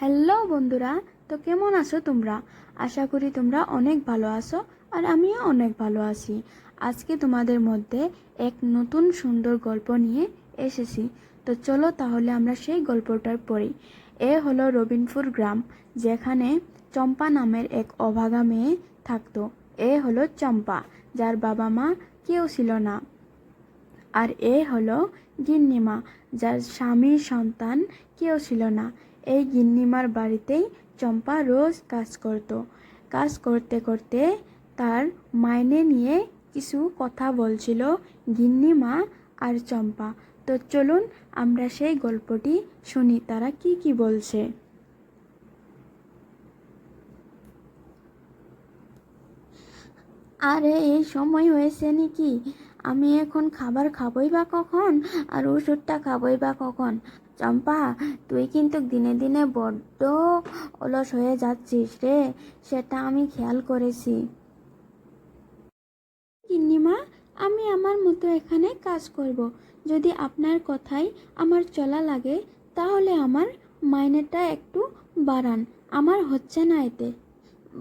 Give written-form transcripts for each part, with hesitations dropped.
Hello বন্ধুরা, তো কেমন আছো তোমরা? আশা করি তোমরা অনেক ভালো আছো আর আমিও অনেক ভালো আছি। আজকে তোমাদের মধ্যে এক নতুন সুন্দর গল্প নিয়ে এসেছি। তো চলো তাহলে আমরা সেই গল্পটার পড়ি। এ হলো রবিনপুর গ্রাম, যেখানে চম্পা নামের এক অভাগা মেয়ে থাকতো। এ হলো চম্পা, যার বাবা মা কেউ ছিল না। আর এ হলো গিন্নিমা, যার স্বামীর সন্তান কেউ ছিল না। এই গিন্নিমার বাড়িতেই চম্পা রোজ কাজ করত। কাজ করতে করতে তার মাইনে নিয়ে কিছু কথা বলছিল গিন্নিমা আর চম্পা। তো চলুন আমরা সেই গল্পটি শুনি, তারা কি কি বলছে। আরে এই সময় হয়েছে নাকি? আমি এখন খাবার খাবই বা কখন, আর ওষুধটা খাবই বা কখন? চম্পা, তুই কিন্তু দিনে দিনে বড্ড অলস হয়ে যাচ্ছিস রে, সেটা আমি খেয়াল করেছি। গিন্নিমা, আমি আমার মতো এখানে কাজ করব। যদি আপনার কথাই আমার চলা লাগে তাহলে আমার মাইনেটা একটু বাড়ান, আমার হচ্ছে না এতে।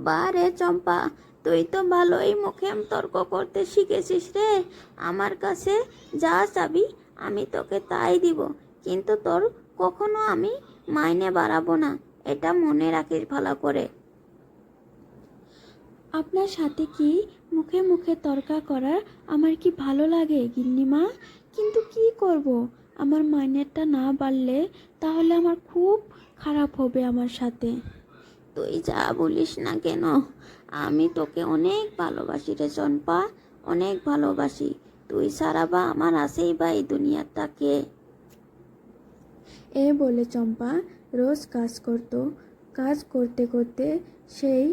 বারে চম্পা, তুই তো ভালোই মুখে তর্ক করতে শিখেছিস রে। আমার কাছে যা চাবি আমি তোকে তাই দিব, কিন্তু তোর কখনো আমি মাইনে বাড়াবো না, এটা মনে রাখিস ভালো করে। আপনার সাথে কি মুখে মুখে তর্ক করার আমার কি ভালো লাগে গিন্নিমা? কিন্তু কি করব, আমার মাইনেটা না বাড়লে তাহলে আমার খুব খারাপ হবে আমার সাথে। তুই যা বলিস না কেন, আমি তোকে অনেক ভালোবাসি রে চম্পা, অনেক ভালোবাসি। তুই ছাড়া বা আমার আছেই বা এই দুনিয়াটাকে। এ বলে চম্পা রোজ কাজ করত। কাজ করতে করতে সেই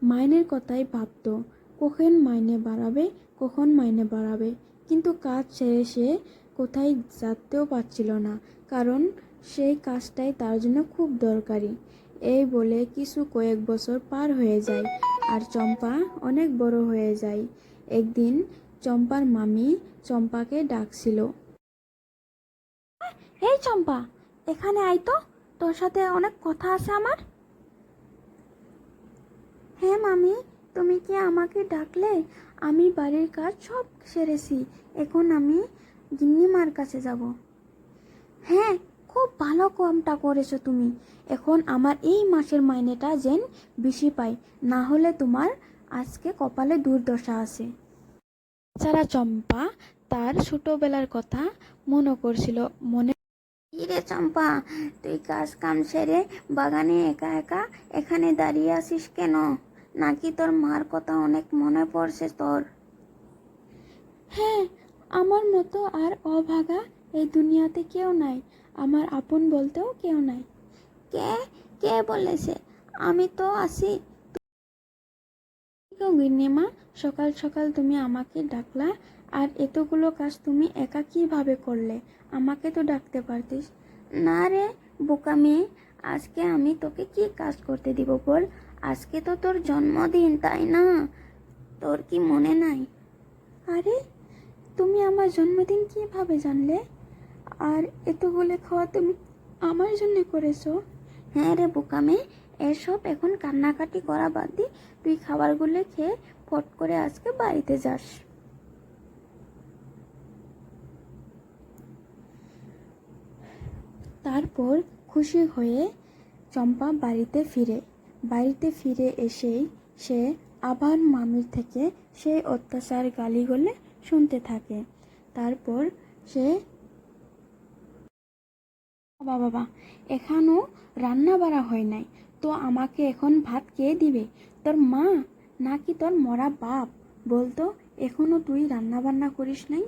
মাইনের কথাই ভাবত, কখন মাইনে বাড়াবে, কখন মাইনে বাড়াবে। কিন্তু কাজ ছেড়ে সে কোথায় যেতেও পারছিল না, কারণ সেই কাজটাই তার জন্য খুব দরকারি। এই বলে কিছু কয়েক বছর পার হয়ে যায় আর চম্পা অনেক বড় হয়ে যায়। একদিন চম্পার মামি চম্পাকে ডাকছিল। এই চম্পা, এখানে আয় তো, তোর সাথে অনেক কথা আছে আমার। হ্যাঁ মামি, তুমি কি আমাকে ডাকলে? আমি বাড়ির কাজ সব সেরেছি, এখন আমি গিন্নিমার কাছে যাব। হ্যাঁ, খুব ভালো কামটা করেছো তুমি। এখন আমার এই মাসের মাইনেটা যেন বেশি পাই, না হলে তোমার আজকে কপালে দুর্দশা আছে। সারা চম্পা তার ছোটবেলার কথা মনে করছিল। মনে কিরে চম্পা, তুই কাজ কাম সেরে বাগানে একা একা এখানে দাঁড়িয়ে আছিস কেন? নাকি তোর মার কথা অনেক মনে পড়ছে তোর? হ্যাঁ, আমার মতো আর অভাগা এই দুনিয়াতে কেউ নাই, আমার আপন বলতেও কেউ নাই। কে কে বলেছে? আমি তো আছি। গিন্নিমা, সকাল সকাল তুমি আমাকে ডাকলা, আর এতগুলো কাজ তুমি একা কিভাবে করলে? আমাকে তো ডাকতে পারতিস। না রে বোকা মেয়ে, আজকে আমি তোকে কি কাজ করতে দিব বল? আজকে তো তোর জন্মদিন, তাই না? তোর কি মনে নাই? আরে, তুমি আমার জন্মদিন কিভাবে জানলে? আর এতগুলো খাওয়া তুমি আমার জন্য করেছো? হ্যাঁ রে বোকা মেয়ে, এসব এখন কান্নাকাটি করা বাদ দি, তুই খাবারগুলো খেয়ে ফট করে আজকে বাড়িতে যাস। তারপর খুশি হয়ে চম্পা বাড়িতে ফিরে এসেই সে আবার মামির থেকে সেই অত্যাচার গালিগালাজ শুনতে থাকে। তারপর সে, বাবা বাবা, এখনো রান্না বাড়া হয় নাই, তো আমাকে এখন ভাত কে দিবে? তোর মা নাকি তোর মরা বাপ? বলতো, এখনো তুই রান্না বান্না করিস নাই?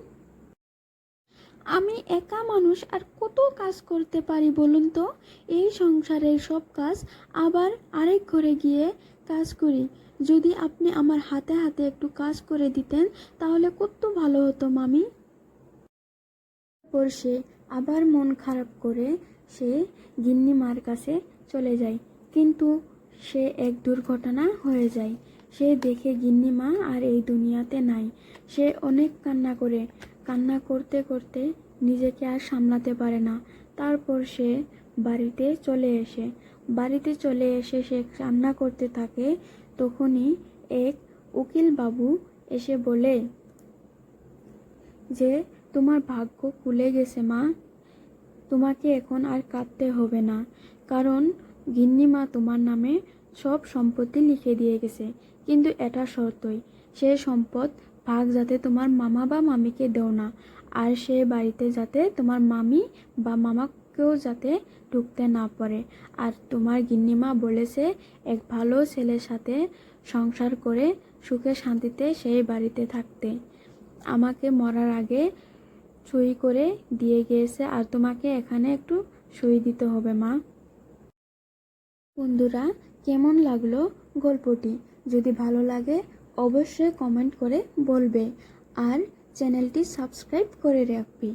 আমি একা মানুষ আর কত কাজ করতে পারি বলুন তো? এই সংসারের সব কাজ আবার আরেক ঘরে গিয়ে কাজ করি। যদি আপনি আমার হাতে হাতে একটু কাজ করে দিতেন তাহলে কত ভালো হতো মামি। তারপর সে আবার মন খারাপ করে সে গিন্নিমার কাছে চলে যায়। কিন্তু সে এক দুর্ঘটনা হয়ে যায়। সে দেখে গিন্নিমা আর এই দুনিয়াতে নাই। সে অনেক কান্না করে, কান্না করতে করতে নিজেকে আর সামলাতে পারে না। তারপর সে বাড়িতে চলে এসে বাড়িতে চলে এসে সে কান্না করতে থাকে। তখনই এক উকিল বাবু এসে বলে যে তোমার ভাগ্য খুলে গেছে মা, তোমাকে এখন আর কাঁদতে হবে না, কারণ গিন্নিমা তোমার নামে সব সম্পত্তি লিখে দিয়ে গেছে। কিন্তু এটা শর্তই, সে সম্পদ ভাগ যাতে তোমার মামা বা মামিকে দেও না, আর সে বাড়িতে যাতে তোমার মামি বা মামাকেও যাতে ঢুকতে না পারে। আর তোমার গিন্নিমা বলেছে এক ভালো ছেলের সাথে সংসার করে সুখে শান্তিতে সেই বাড়িতে থাকতে। আমাকে মরার আগে সই করে দিয়ে গিয়েছে, আর তোমাকে এখানে একটু সই দিতে হবে মা। বন্ধুরা, কেমন লাগলো গল্পটি? যদি ভালো লাগে অবশ্যই কমেন্ট করে বলবে, আর চ্যানেলটি সাবস্ক্রাইব করে রাখবে।